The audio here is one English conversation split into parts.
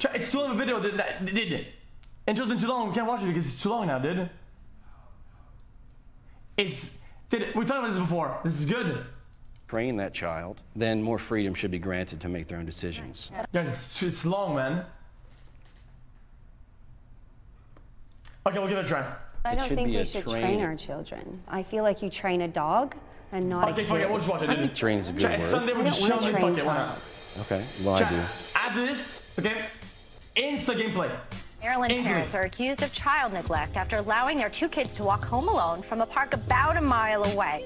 Chat, it's too long of a video, dude. Intro's been too long, we can't watch it because it's too long now, dude. Dude, we talked about this before. This is good. Train that child, then more freedom should be granted to make their own decisions. Guys, it's long, man. Okay, we'll give it a try. I don't think we should train our children. I feel like you train a dog and not a kid. Okay, fuck it, we'll just watch it. I think train is a good word. Sunday, we'll just show them, fuck it, why not? Okay, well I do. Add this, okay? Insta gameplay. Maryland parents are accused of child neglect after allowing their 2 kids to walk home alone from a park about a mile away.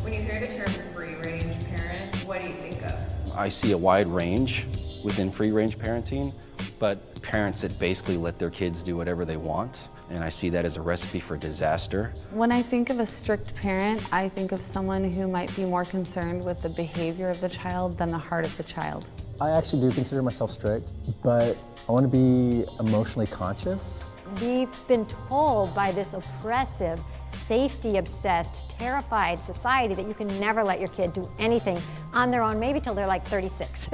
When you hear the term free-range parent, what do you think of? I see a wide range within free-range parenting, but parents that basically let their kids do whatever they want, and I see that as a recipe for disaster. When I think of a strict parent, I think of someone who might be more concerned with the behavior of the child than the heart of the child. I actually do consider myself strict, but I want to be emotionally conscious. We've been told by this oppressive, safety-obsessed, terrified society that you can never let your kid do anything on their own, maybe till they're like 36.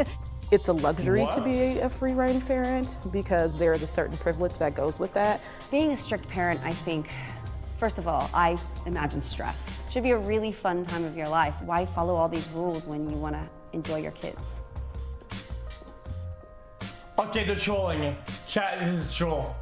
It's a luxury to be a free-range parent because there is a certain privilege that goes with that. Being a strict parent, I think, first of all, I imagine stress. Should be a really fun time of your life. Why follow all these rules when you want to enjoy your kids? Okay, they're trolling. Chat, this is troll.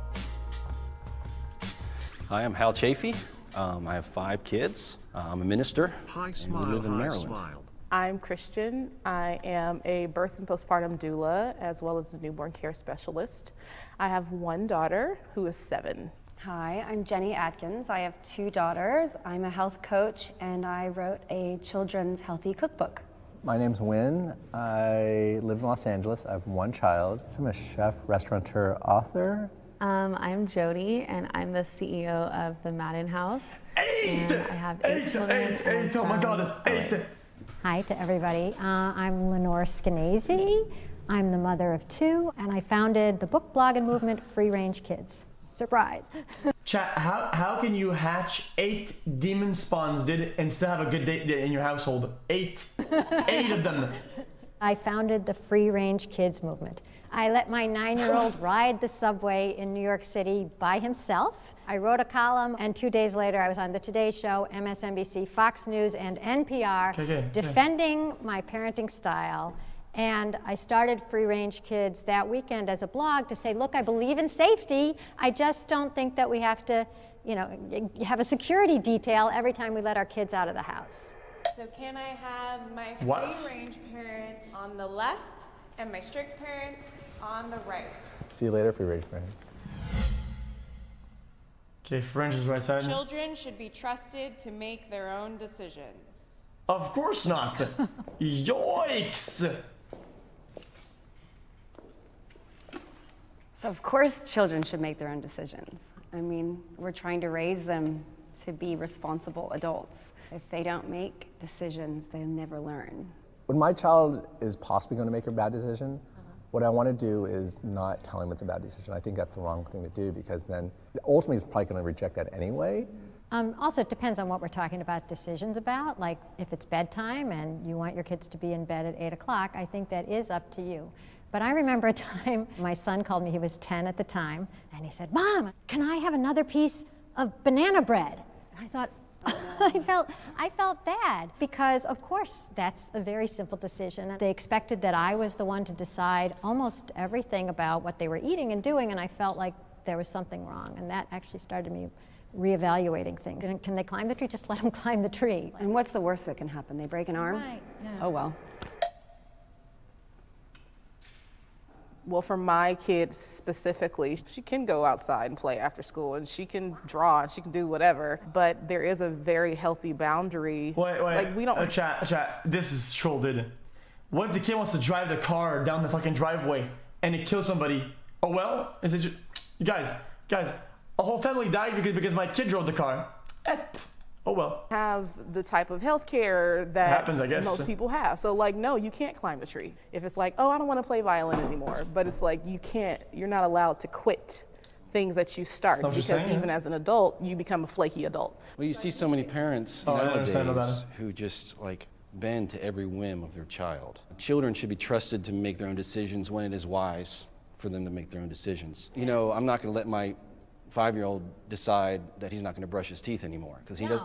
Hi, I'm Hal Chafee. I have 5 kids. I'm a minister, and we live in Maryland. I'm Christian. I am a birth and postpartum doula as well as a newborn care specialist. I have 1 daughter who is 7. Hi, I'm Jenny Atkins. I have 2 daughters. I'm a health coach and I wrote a children's healthy cookbook. My name's Wynn. I live in Los Angeles. I have 1 child. I'm a chef, restaurateur, author. I'm Jody, and I'm the CEO of the Madden House. 8! And I have 8 children. 8, oh my god, 8! Hi to everybody. I'm Lenore Skenazy. I'm the mother of 2, and I founded the book, blog, and movement Free Range Kids. Surprise. Chat, how can you hatch 8 demon spawns, dude, and still have a good day in your household? 8. 8 of them. I founded the Free Range Kids movement. I let my 9-year-old ride the subway in New York City by himself. I wrote a column, and 2 days later I was on the Today Show, MSNBC, Fox News, and NPR defending my parenting style. And I started Free Range Kids that weekend as a blog to say, look, I believe in safety. I just don't think that we have to, you know, have a security detail every time we let our kids out of the house. So can I have my free-range parents on the left and my strict parents on the right? See you later, free range parents. Okay, Free Range is right side. Children should be trusted to make their own decisions. Of course not. Yikes. So of course children should make their own decisions. I mean, we're trying to raise them to be responsible adults. If they don't make decisions, they'll never learn. When my child is possibly going to make a bad decision, what I want to do is not tell him it's a bad decision. I think that's the wrong thing to do because then ultimately he's probably going to reject that anyway. Also, it depends on what we're talking about decisions about. Like if it's bedtime and you want your kids to be in bed at 8 o'clock, I think that is up to you. But I remember a time my son called me, he was 10 at the time, and he said, Mom, can I have another piece of banana bread? And I thought, I felt bad because, of course, that's a very simple decision. They expected that I was the one to decide almost everything about what they were eating and doing, and I felt like there was something wrong, and that actually started me reevaluating things. And can they climb the tree? Just let them climb the tree. And what's the worst that can happen? They break an arm? Right, yeah. Oh, well. Well, for my kids specifically, she can go outside and play after school, and she can draw, and she can do whatever, but there is a very healthy boundary. Wait, like we don't. Chat, this is troll, dude. What if the kid wants to drive the car down the fucking driveway and it kills somebody? Oh well? Is it just, guys, a whole family died because my kid drove the car. Oh well. Have the type of health care that happens, I guess. Most people have. So like, no, you can't climb the tree. If it's like, oh, I don't want to play violin anymore, but it's like, you're not allowed to quit things that you start because even as an adult, you become a flaky adult. Well, you see so many parents nowadays who just like bend to every whim of their child. Children should be trusted to make their own decisions when it is wise for them to make their own decisions. You know, I'm not going to let my 5-year-old decide that he's not going to brush his teeth anymore, because he does.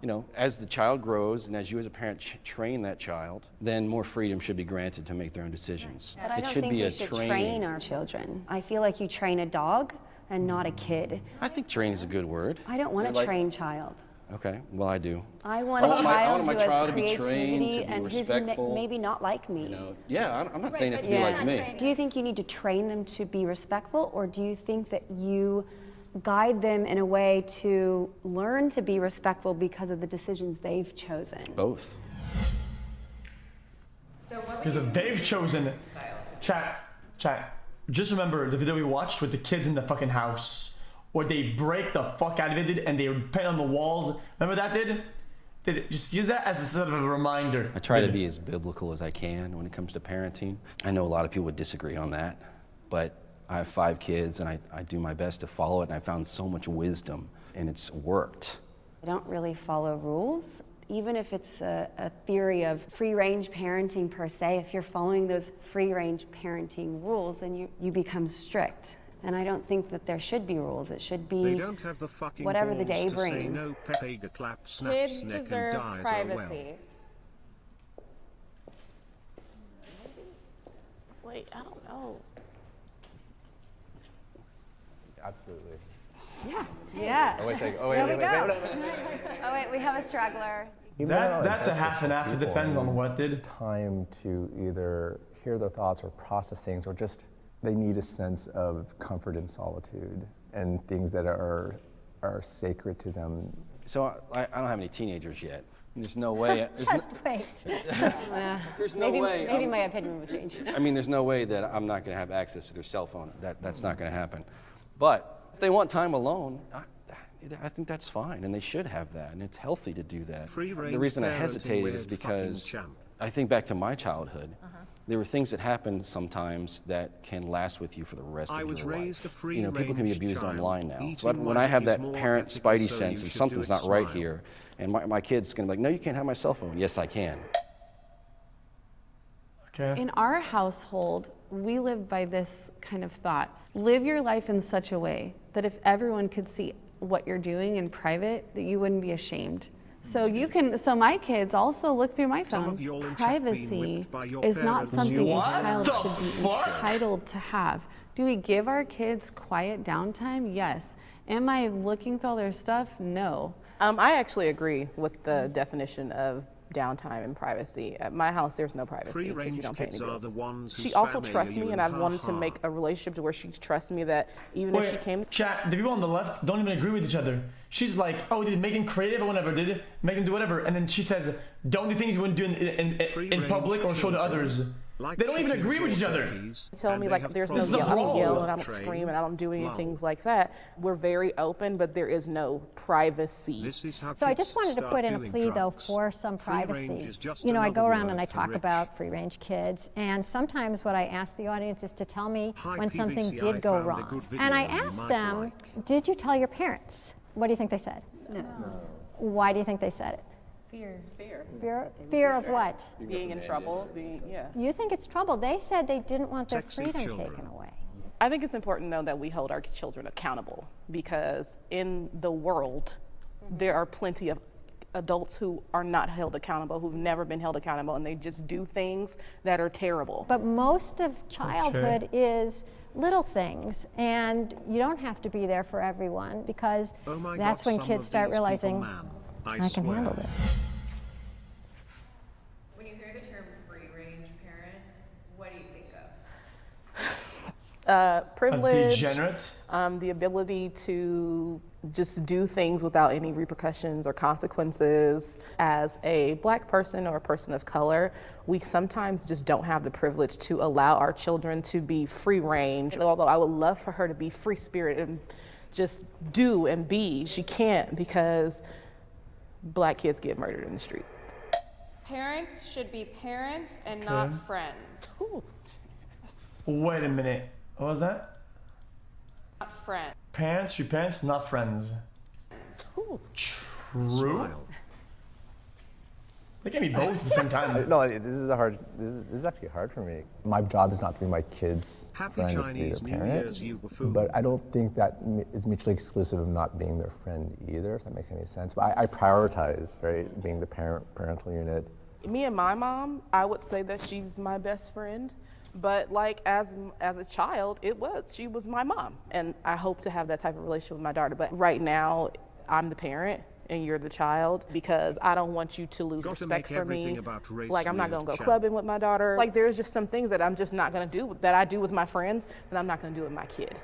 You know, as the child grows and as you as a parent train that child, then more freedom should be granted to make their own decisions. But I don't think we should train our children. I feel like you train a dog and not a kid. I think train is a good word. I don't want a trained child. Okay, well I do. I want a child who has to be trained, creativity to be and who's respectful. maybe not like me. You know, yeah, I'm not saying it's to be like me. Do you think you need to train them to be respectful, or do you think that you guide them in a way to learn to be respectful because of the decisions they've chosen? Both. Because if they've chosen, chat, just remember the video we watched with the kids in the fucking house, or they break the fuck out of it and they paint on the walls. Remember that did? Just use that as a sort of a reminder. I try to be as biblical as I can when it comes to parenting. I know a lot of people would disagree on that, but I have 5 kids and I do my best to follow it, and I found so much wisdom, and it's worked. I don't really follow rules. Even if it's a theory of free-range parenting per se, if you're following those free-range parenting rules, then you become strict. And I don't think that there should be rules. It should be they don't have the fucking whatever the balls day to brings. Say no, Pepe clap, snaps Kids neck deserve and dies. privacy. Wait, I don't know. Absolutely. Yeah. Oh, wait, there we go. Oh, wait, we have a straggler. That's a half and half. It depends on what did. Time to either hear their thoughts or process things, or just they need a sense of comfort in solitude and things that are sacred to them. So I don't have any teenagers yet. There's no way. Just wait. There's no way. Maybe my opinion will change. I mean, there's no way that I'm not going to have access to their cell phone. That's not going to happen. But if they want time alone, I think that's fine, and they should have that, and it's healthy to do that. The reason I hesitated is because I think back to my childhood. There were things that happened sometimes that can last with you for the rest of your life. You know, people can be abused online now. So when I have that parent spidey sense of something's not right here, and my kid's gonna be like, no, you can't have my cell phone. Yes, I can. Okay. In our household, we live by this kind of thought. Live your life in such a way that if everyone could see what you're doing in private, that you wouldn't be ashamed. So so my kids also look through my phone. Privacy is not something a child should be entitled to have. Do we give our kids quiet downtime? Yes. Am I looking through all their stuff? No. I actually agree with the definition of downtime and privacy. At my house, there's no privacy because you don't pay any bills. She also trusts me, and I've wanted to make a relationship to where she trusts me that even if she came... Chat, the people on the left don't even agree with each other. She's like, oh, did Megan creative or whatever, did Megan do whatever, and then she says, don't do things you wouldn't do in public or show to others. They don't even agree with each other. Tell me like there's no yell. I don't yell and I don't scream and I don't do any things like that. We're very open, but there is no privacy. So I just wanted to put in a plea though for some privacy. You know, I go around and I talk about free range kids, and sometimes what I ask the audience is to tell me when something did go wrong. And I asked them, did you tell your parents? What do you think they said? No. Why do you think they said it? Fear of what? Being in trouble, You think it's trouble. They said they didn't want their freedom taken away. I think it's important though that we hold our children accountable, because in the world, there are plenty of adults who are not held accountable, who've never been held accountable, and they just do things that are terrible. But most of childhood is little things, and you don't have to be there for everyone, because that's when kids start realizing, I can handle this. When you hear the term free-range parent, what do you think of? Privilege, A degenerate? The ability to just do things without any repercussions or consequences. As a Black person or a person of color, we sometimes just don't have the privilege to allow our children to be free range. Although I would love for her to be free spirit and just do and be, she can't, because Black kids get murdered in the street. Parents should be parents and not friends. Wait a minute. What was that? Not friends. Parents should be parents, not friends. True. They can be both at the same time. No, this is actually hard for me. My job is not to be my kid's Happy friend, Chinese it's to be New their parent. Year's, you buffoon. But I don't think that is mutually exclusive of not being their friend either, if that makes any sense. But I prioritize, right, being the parental unit. Me and my mom, I would say that she's my best friend. But like as a child, she was my mom. And I hope to have that type of relationship with my daughter. But right now, I'm the parent and you're the child, because I don't want you to lose respect for me. Like, I'm not gonna go clubbing with my daughter. Like, there's just some things that I'm just not gonna do, that I do with my friends, that I'm not gonna do with my kid.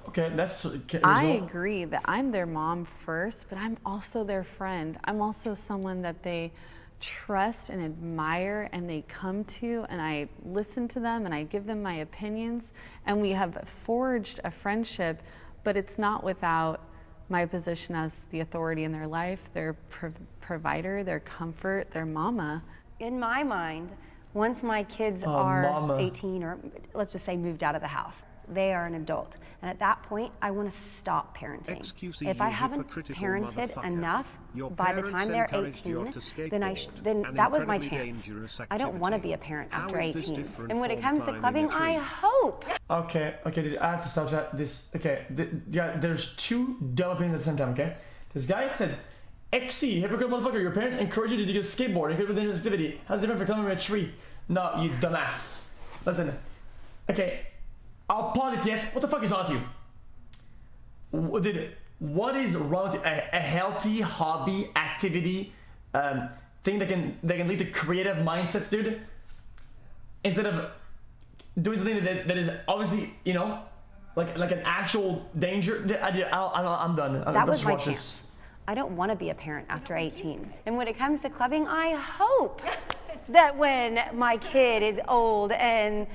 Okay, that's... I agree that I'm their mom first, but I'm also their friend. I'm also someone that they trust and admire, and they come to, and I listen to them, and I give them my opinions, and we have forged a friendship, but it's not without my position as the authority in their life, their provider, their comfort, their mama. In my mind, once my kids are 18, or let's just say moved out of the house, they are an adult. And at that point, I want to stop parenting. xQc, if I haven't parented enough by the time they're 18, then that was my chance. I don't want to be a parent after 18. And when it comes to clubbing, I hope. Okay, dude, I have to stop that. Yeah, there's two dumb opinions at the same time, okay? This guy said, XC, hypocrite motherfucker, your parents encourage you to do skateboard, encourage you dangerous activity. How's it different for climbing a tree? No, you dumbass. Listen, okay, I'll pause it, yes. What the fuck is wrong with you? Dude, what is wrong with a healthy hobby, activity, thing that can lead to creative mindsets, dude? Instead of doing something that is obviously, you know, like an actual danger. I'm done. That was my chance. I don't want to be a parent after 18. And when it comes to clubbing, I hope that when my kid is old and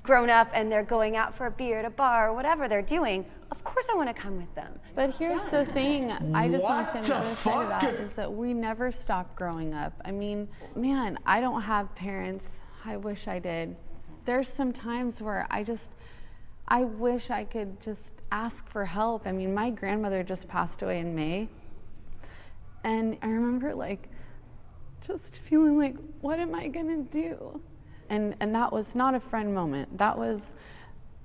grown up and they're going out for a beer at a bar or whatever they're doing, of course I want to come with them. But here's the thing, I just want to say the other side of that is that we never stop growing up. I mean, man, I don't have parents. I wish I did. There's some times where I wish I could just ask for help. I mean, my grandmother just passed away in May. And I remember like just feeling like, what am I gonna do? And that was not a friend moment. That was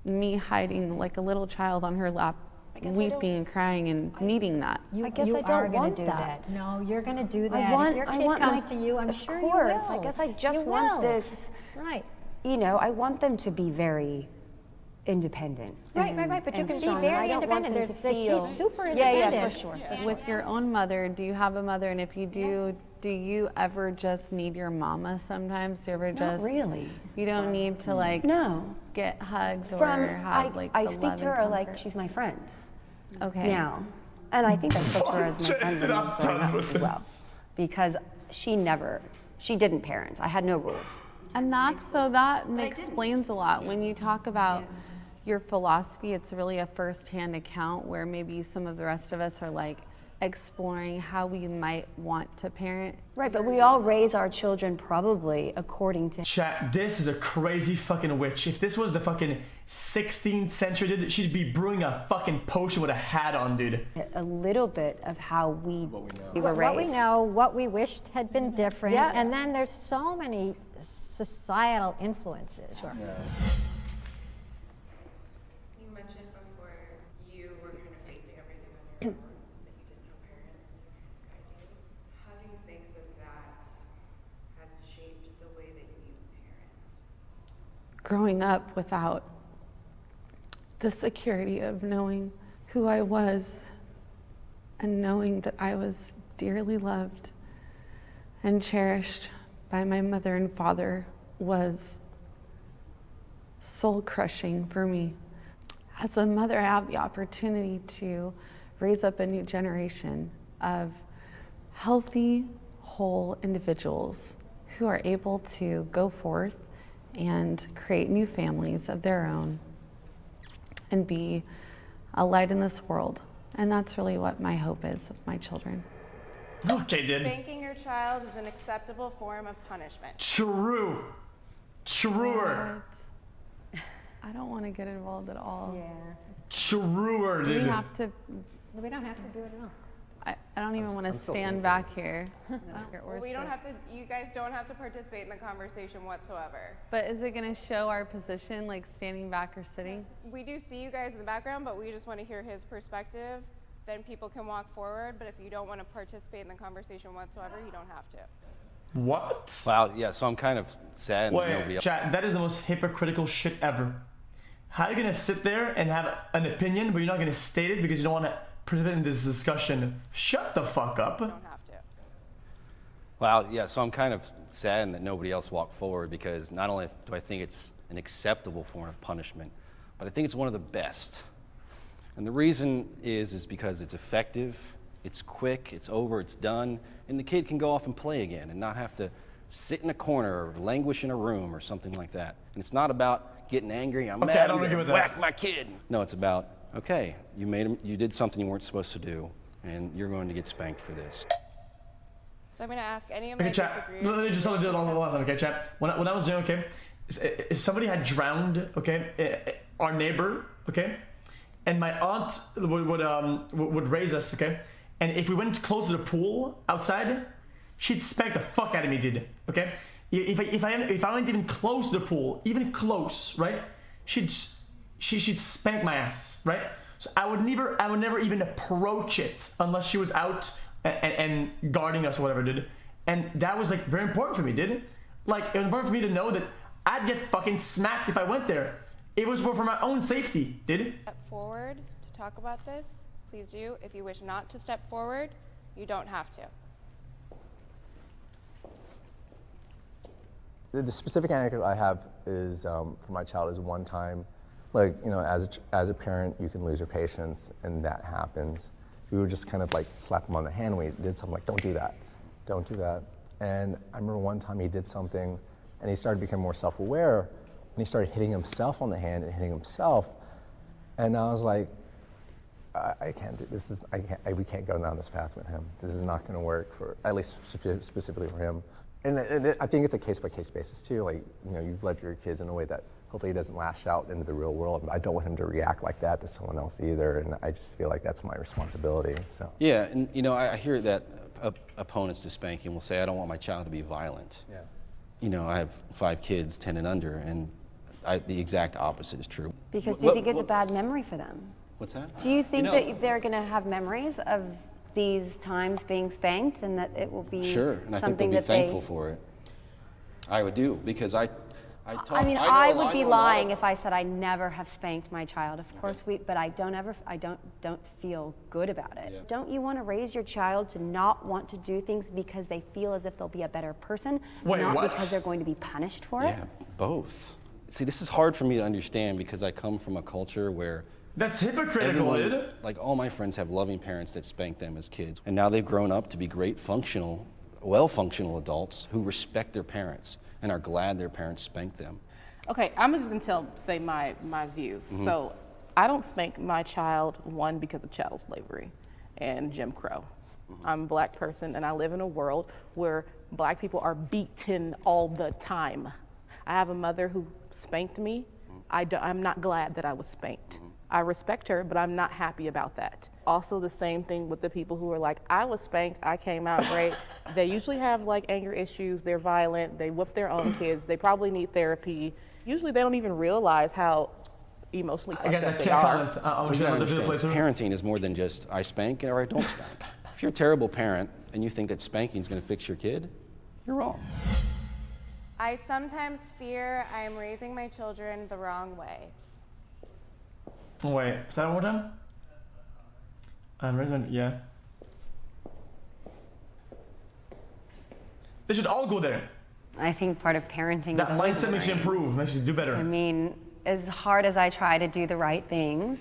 me hiding like a little child on her lap, weeping and crying and needing that. You, I guess you I are don't going want to do that. No, you're going to do that. If your kid comes to you, I'm sure you will. Of course. I guess I just want this. Right. You know, I want them to be very independent. Right. But you can be very independent. She's super independent. Yeah, for sure. With your own mother, do you have a mother? And if you do, do you ever just need your mama sometimes? Do you ever Not really. You don't need to like get hugged or have like I speak to her like she's my friend. Okay. Now, and I think I spoke to her as my friend when I was growing up as well, because she didn't parent. I had no rules. And that explains a lot. When you talk about your philosophy, it's really a first-hand account where maybe some of the rest of us are like exploring how we might want to parent. Right, but we all raise our children probably according to... Chat, this is a crazy fucking witch. If this was the fucking 16th century, dude, she'd be brewing a fucking potion with a hat on, dude. A little bit of how we were raised. What we know, what we wished had been different, and then there's so many societal influences. Sure. You mentioned before you were kind of facing everything on your own. How do you think that has shaped the way that you parent? Growing up without the security of knowing who I was and knowing that I was dearly loved and cherished by my mother and father was soul-crushing for me. As a mother, I have the opportunity to raise up a new generation of healthy, whole individuals who are able to go forth and create new families of their own and be a light in this world. And that's really what my hope is with my children. Okay, dude. Spanking your child is an acceptable form of punishment. True. Truer. I don't want to get involved at all. Yeah. Truer, dude. We have to. We don't have to do it at all. I don't even want to I'm still stand back here. Well, we don't have to, you guys don't have to participate in the conversation whatsoever. But is it going to show our position, like standing back or sitting? We do see you guys in the background, but we just want to hear his perspective. Then people can walk forward, but if you don't want to participate in the conversation whatsoever, you don't have to. What? Wow, yeah, so I'm kind of sad that nobody Wait, else. chat, that is the most hypocritical shit ever. How are you gonna sit there and have an opinion, but you're not gonna state it because you don't want to participate in this discussion? Shut the fuck up. You don't have to. Wow, yeah, so I'm kind of sad that nobody else walked forward because not only do I think it's an acceptable form of punishment, but I think it's one of the best. And the reason is because it's effective, it's quick, it's over, it's done, and the kid can go off and play again and not have to sit in a corner or languish in a room or something like that. And it's not about getting angry, I'm Okay, mad, I don't I'm agree gonna with that. whack my kid. No, it's about, okay, you did something you weren't supposed to do, and you're going to get spanked for this. So I'm going to ask any of my Okay, chat. disagreeers. Let me just tell you the last time, okay, chat. When I was young, okay, somebody had drowned, okay, our neighbor, okay, and my aunt would raise us, okay, and if we went close to the pool outside, she'd spank the fuck out of me, dude, okay. If I went even close to the pool, even close, right, she'd spank my ass, right. So I would never even approach it unless she was out and guarding us or whatever, dude. And that was like very important for me, dude. Like it was important for me to know that I'd get fucking smacked if I went there. It was for my own safety, dude. Step forward to talk about this, please do. If you wish not to step forward, you don't have to. The specific anecdote I have is for my child is one time, like, you know, as a parent, you can lose your patience, and that happens. We would just kind of like slap him on the hand when he did something, like, don't do that, don't do that. And I remember one time he did something, and he started becoming more self-aware, and he started hitting himself on the hand and hitting himself. And I was like, I can't do this. We can't go down this path with him. This is not going to work for, at least specifically for him. And I think it's a case-by-case basis too. Like, you know, you've led your kids in a way that hopefully he doesn't lash out into the real world. I don't want him to react like that to someone else either. And I just feel like that's my responsibility. So. Yeah, and you know, I hear that opponents to spanking will say, I don't want my child to be violent. Yeah. You know, I have 5 kids, 10 and under, and the exact opposite is true. Because do you think it's a bad memory for them? What's that? Do you think that they're going to have memories of these times being spanked, and that it will be sure, and I think something they'll that be thankful for it. I would do, because I would be lying if I said I never have spanked my child. Of course but I don't feel good about it. Yeah. Don't you want to raise your child to not want to do things because they feel as if they'll be a better person, not because they're going to be punished for it? Yeah, both. See, this is hard for me to understand because I come from a culture where that's hypocritical, dude. Like all my friends have loving parents that spank them as kids, and now they've grown up to be great well-functional adults who respect their parents and are glad their parents spanked them. Okay, I'm just gonna say my view. Mm-hmm. So I don't spank my child, one, because of chattel slavery and Jim Crow. Mm-hmm. I'm a black person and I live in a world where black people are beaten all the time. I have a mother who spanked me. Mm-hmm. I'm not glad that I was spanked. Mm-hmm. I respect her, but I'm not happy about that. Also the same thing with the people who are like, I was spanked, I came out great. They usually have like anger issues, they're violent, they whip their own kids, they probably need therapy. Usually they don't even realize how emotionally fucked up they are. Parenting is more than just I spank or I don't spank. If you're a terrible parent and you think that spanking is gonna fix your kid, you're wrong. I sometimes fear I am raising my children the wrong way. Wait, is that one more time? Yeah. They should all go there. I think part of parenting that is mindset makes you improve, makes you do better. I mean, as hard as I try to do the right things,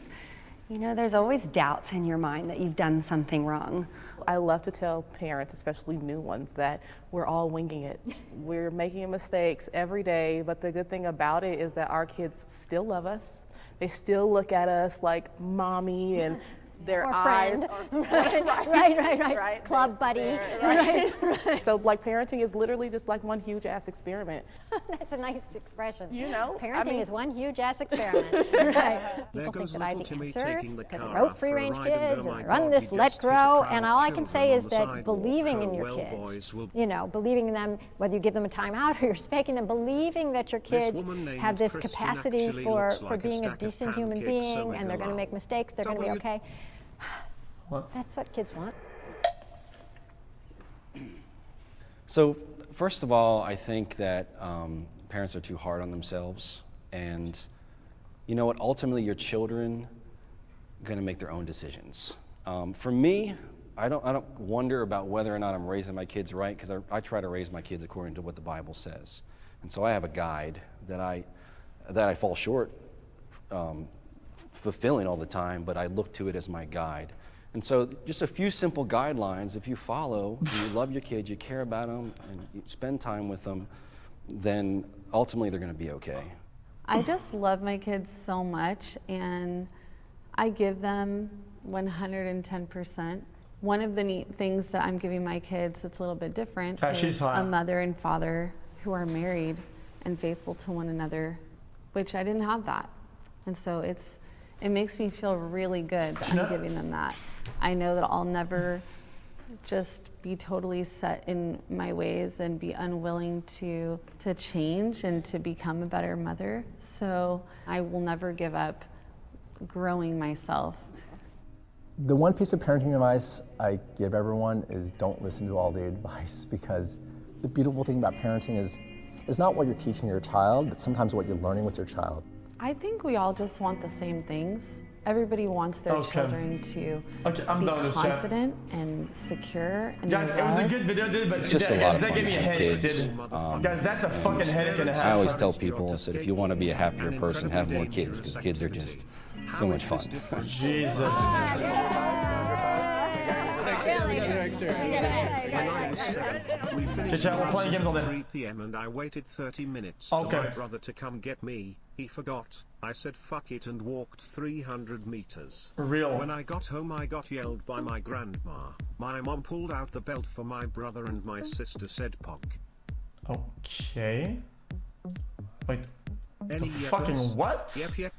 you know, there's always doubts in your mind that you've done something wrong. I love to tell parents, especially new ones, that we're all winging it. We're making mistakes every day, but the good thing about it is that our kids still love us. They still look at us like mommy, and their Or eyes. friend. Right. Club buddy. Right. So like parenting is literally just like one huge ass experiment. That's a nice expression. You know, Parenting is one huge ass experiment. Right. People think that I the answer because I wrote free range kids and I run this Let Grow, and all I can say is that believing in your kids, you know, believing in them, whether you give them a timeout or you're spanking them, believing that your kids have this capacity for being a decent human being, and they're going to make mistakes, they're going to be okay. That's what kids want. So first of all, I think that parents are too hard on themselves, and you know what? Ultimately, your children are going to make their own decisions. For me, I don't wonder about whether or not I'm raising my kids right, because I try to raise my kids according to what the Bible says, and so I have a guide that I fall short fulfilling all the time, but I look to it as my guide. And so just a few simple guidelines, if you follow, and you love your kids, you care about them, and you spend time with them, then ultimately they're going to be okay. I just love my kids so much, and I give them 110%. One of the neat things that I'm giving my kids that's a little bit different is a mother and father who are married and faithful to one another, which I didn't have that. And so it makes me feel really good that I'm giving them that. I know that I'll never just be totally set in my ways and be unwilling to change and to become a better mother. So I will never give up growing myself. The one piece of parenting advice I give everyone is don't listen to all the advice, because the beautiful thing about parenting is not what you're teaching your child, but sometimes what you're learning with your child. I think we all just want the same things. Everybody wants their children to be confident and secure. And guys, it was a good video, dude, but it's just a lot of that fun gave me a headache, kids. dude. Guys, that's a fucking headache and a half. I always tell people that if you want to be a happier person, have more kids, because kids are just so much fun. Jesus. We chat, we're playing games all day. 3 p.m. and I waited 30 minutes for my brother to come get me. He forgot. I said fuck it and walked 300 meters. Real. When I got home I got yelled by my grandma. My mom pulled out the belt for my brother and my sister said punk. Okay. Wait. Any The fucking what? Yep.